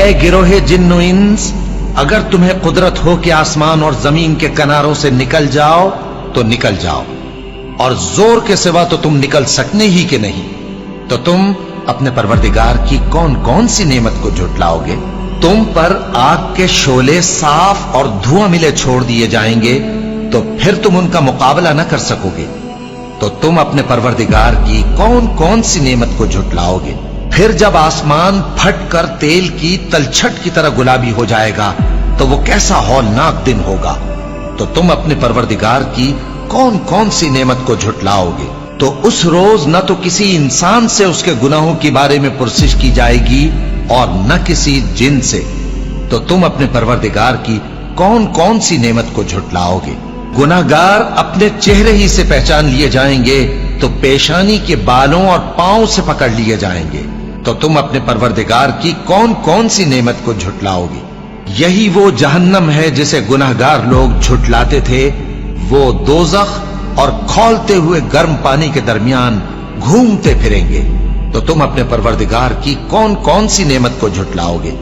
اے گروہ جن و انس، اگر تمہیں قدرت ہو کہ آسمان اور زمین کے کناروں سے نکل جاؤ تو نکل جاؤ، اور زور کے سوا تو تم نکل سکنے ہی کہ نہیں، تو تم اپنے پروردگار کی کون کون سی نعمت کو جھٹلاؤ گے؟ تم پر آگ کے شعلے صاف اور دھواں ملے چھوڑ دیے جائیں گے تو پھر تم ان کا مقابلہ نہ کر سکو گے، تو تم اپنے پروردگار کی کون کون سی نعمت کو جھٹلاؤ گے؟ پھر جب آسمان پھٹ کر تیل کی تلچھٹ کی طرح گلابی ہو جائے گا تو وہ کیسا ہولناک دن ہوگا، تو تم اپنے پروردگار کی کون کون سی نعمت کو جھٹلاؤ گے؟ تو اس روز نہ تو کسی انسان سے اس کے گناہوں کے بارے میں پرسش کی جائے گی اور نہ کسی جن سے، تو تم اپنے پروردگار کی کون کون سی نعمت کو جھٹلاؤ گے؟ گناہگار اپنے چہرے ہی سے پہچان لیے جائیں گے تو پیشانی کے بالوں اور پاؤں سے پکڑ لیے جائیں گے، تو تم اپنے پروردگار کی کون کون سی نعمت کو جھٹلاؤ گے؟ یہی وہ جہنم ہے جسے گناہگار لوگ جھٹلاتے تھے، وہ دوزخ اور کھولتے ہوئے گرم پانی کے درمیان گھومتے پھریں گے، تو تم اپنے پروردگار کی کون کون سی نعمت کو جھٹلاؤ گے؟